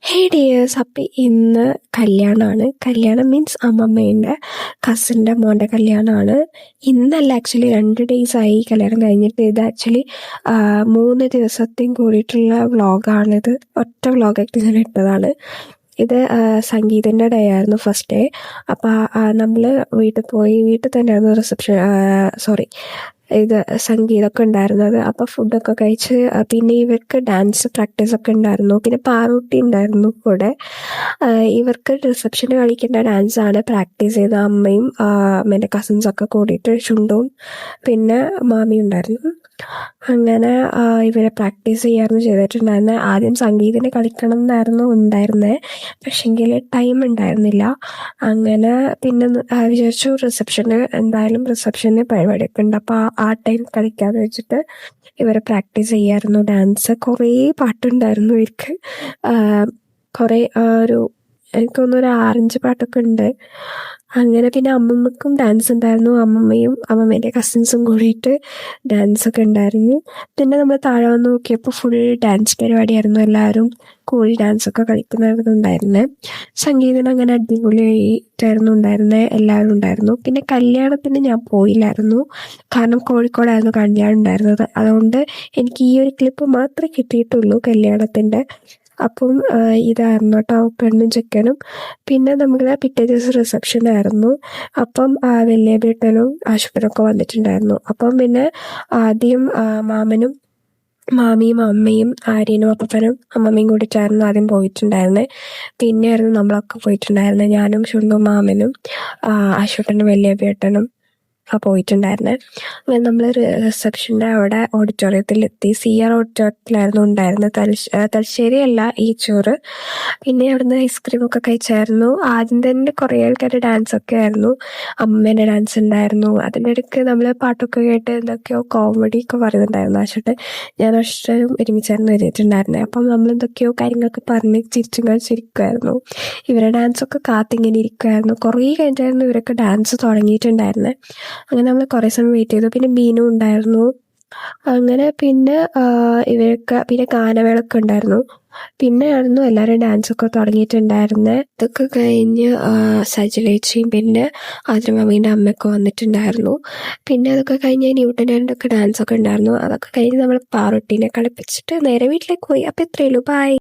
ഹേ dears, അപ്പം ഇന്ന് കല്യാണമാണ്. കല്യാണം മീൻസ് അമ്മമ്മേൻ്റെ കസിൻ്റെ മോൻ്റെ കല്യാണമാണ്. ഇന്നല്ല, ആക്ച്വലി 2 days ആയി കല്യാണം കഴിഞ്ഞിട്ട്. ഇത് ആക്ച്വലി 3 ദിവസത്തെയും കൂടിയിട്ടുള്ള വ്ളോഗാണിത്. ഒറ്റ വ്ളോഗായിട്ട് ഞാൻ ഇട്ടതാണ്. ഇത് സംഗീതിൻ്റെ ഡേ ആയിരുന്നു, ഫസ്റ്റ് ഡേ. അപ്പോൾ നമ്മൾ വീട്ടിൽ തന്നെയായിരുന്നു റിസപ്ഷൻ, ഇത് സംഗീതമൊക്കെ ഉണ്ടായിരുന്നത്. അപ്പോൾ ഫുഡൊക്കെ കഴിച്ച് പിന്നെ ഇവർക്ക് ഡാൻസ് പ്രാക്ടീസൊക്കെ ഉണ്ടായിരുന്നു. പിന്നെ പാറൂട്ടി ഉണ്ടായിരുന്നു കൂടെ. ഇവർക്ക് റിസപ്ഷന് കളിക്കേണ്ട ഡാൻസാണ് പ്രാക്ടീസ് ചെയ്ത അമ്മയും എൻ്റെ കസിൻസൊക്കെ കൂടിയിട്ട്, ചുണ്ടും പിന്നെ മാമിയും ഉണ്ടായിരുന്നു. അങ്ങനെ ഇവരെ പ്രാക്ടീസ് ചെയ്യായിരുന്നു ചെയ്തിട്ടുണ്ടായിരുന്നത്. ആദ്യം സംഗീതത്തിന് കളിക്കണം എന്നായിരുന്നു ഉണ്ടായിരുന്നത്, പക്ഷെങ്കിൽ ടൈം ഉണ്ടായിരുന്നില്ല. അങ്ങനെ പിന്നെ വിചാരിച്ചു എന്തായാലും റിസപ്ഷന് പരിപാടിയൊക്കെ ഉണ്ട്, അപ്പോൾ ആ ടൈം കളിക്കാന്ന് വെച്ചിട്ട് ഇവരെ പ്രാക്ടീസ് ചെയ്യായിരുന്നു ഡാൻസ്. കുറേ പാട്ടുണ്ടായിരുന്നു ഇവർക്ക്. കുറേ എനിക്ക് തോന്നുന്നു ഒരു 6-5 പാട്ടൊക്കെ ഉണ്ട്. അങ്ങനെ പിന്നെ അമ്മമ്മക്കും ഡാൻസ് ഉണ്ടായിരുന്നു. അമ്മമ്മയും അമ്മമ്മേൻ്റെ കസിൻസും കൂടിയിട്ട് ഡാൻസൊക്കെ ഉണ്ടായിരുന്നു. പിന്നെ നമ്മൾ താഴെ വന്ന് നോക്കിയപ്പോൾ ഫുൾ ഡാൻസ് പരിപാടിയായിരുന്നു. എല്ലാവരും കൂടി ഡാൻസൊക്കെ കളിക്കുന്നവരുണ്ടായിരുന്നത്. സംഗീതം അങ്ങനെ അടിപൊളിയായിട്ടായിരുന്നു ഉണ്ടായിരുന്നത്. എല്ലാവരും ഉണ്ടായിരുന്നു. പിന്നെ കല്യാണത്തിന് ഞാൻ പോയില്ലായിരുന്നു, കാരണം കോഴിക്കോടായിരുന്നു കല്യാണം ഉണ്ടായിരുന്നത്. അതുകൊണ്ട് എനിക്ക് ഈ ഒരു ക്ലിപ്പ് മാത്രമേ കിട്ടിയിട്ടുള്ളൂ കല്യാണത്തിൻ്റെ. അപ്പം ഇതായിരുന്നു കേട്ടോ പെണ്ണും ചെക്കനും. പിന്നെ നമ്മുടെ പിറ്റേ ദിവസം റിസപ്ഷനായിരുന്നു. അപ്പം വല്യബേട്ടനും ആശുപത്രിയൊക്കെ വന്നിട്ടുണ്ടായിരുന്നു. അപ്പം പിന്നെ ആദ്യം മാമിയും അമ്മയും ആര്യനും അപ്പനും അമ്മമ്മയും കൂടിയിട്ടായിരുന്നു ആദ്യം പോയിട്ടുണ്ടായിരുന്നത്. പിന്നെയായിരുന്നു നമ്മളൊക്കെ പോയിട്ടുണ്ടായിരുന്നത്. ഞാനും ചുണ്ടും മാമനും ആശുപത്രിനും വല്യബേട്ടനും പോയിട്ടുണ്ടായിരുന്നത്. അങ്ങനെ നമ്മൾ റിസപ്ഷൻ്റെ അവിടെ ഓഡിറ്റോറിയത്തിലെത്തി. CR ഓഡിറ്റോറിയത്തിലായിരുന്നു ഉണ്ടായിരുന്നത്, തലശ്ശേരിയല്ല ഈ ചോറ്. പിന്നെ അവിടുന്ന് ഐസ്ക്രീമൊക്കെ കഴിച്ചായിരുന്നു. ആദ്യം തന്നെ കുറേ ആൾക്കാരുടെ ഡാൻസൊക്കെ ആയിരുന്നു. അമ്മേൻ്റെ ഡാൻസ് ഉണ്ടായിരുന്നു. അതിൻ്റെ ഇടയ്ക്ക് നമ്മൾ പാട്ടൊക്കെ കേട്ട് എന്തൊക്കെയോ കോമഡി ഒക്കെ പറയുന്നുണ്ടായിരുന്നു ആശുപത്രി. ഞാൻ അഷ്ടരും ഒരുമിച്ചായിരുന്നു എഴുതിയിട്ടുണ്ടായിരുന്നത്. അപ്പം നമ്മൾ എന്തൊക്കെയോ കാര്യങ്ങളൊക്കെ പറഞ്ഞ് ചിരിച്ചും കളിച്ചിരിക്കുമായിരുന്നു. ഇവരുടെ ഡാൻസൊക്കെ കാത്തിങ്ങനെ ഇരിക്കുമായിരുന്നു. കുറേ കഴിഞ്ഞായിരുന്നു ഇവരൊക്കെ ഡാൻസ് തുടങ്ങിയിട്ടുണ്ടായിരുന്നത്. അങ്ങനെ നമ്മൾ കുറേ സമയം വെയിറ്റ് ചെയ്തു. പിന്നെ മീനു ഉണ്ടായിരുന്നു. അങ്ങനെ പിന്നെ ഇവരൊക്കെ പിന്നെ ഗാനമേളൊക്കെ ഉണ്ടായിരുന്നു. പിന്നെയായിരുന്നു എല്ലാവരും ഡാൻസൊക്കെ തുടങ്ങിയിട്ടുണ്ടായിരുന്നത്. ഇതൊക്കെ കഴിഞ്ഞ് സജലേച്ചിയും പിന്നെ ആതിരമാമീൻ്റെ അമ്മയൊക്കെ വന്നിട്ടുണ്ടായിരുന്നു. പിന്നെ അതൊക്കെ കഴിഞ്ഞ് ന്യൂട്ടൻ്റെ ഒക്കെ ഡാൻസൊക്കെ ഉണ്ടായിരുന്നു. അതൊക്കെ കഴിഞ്ഞ് നമ്മൾ പാറുട്ടീനെ കളിപ്പിച്ചിട്ട് നേരെ വീട്ടിലേക്ക് പോയി. അപ്പോൾ ഇത്രയേ ഉള്ളൂ, ബൈ.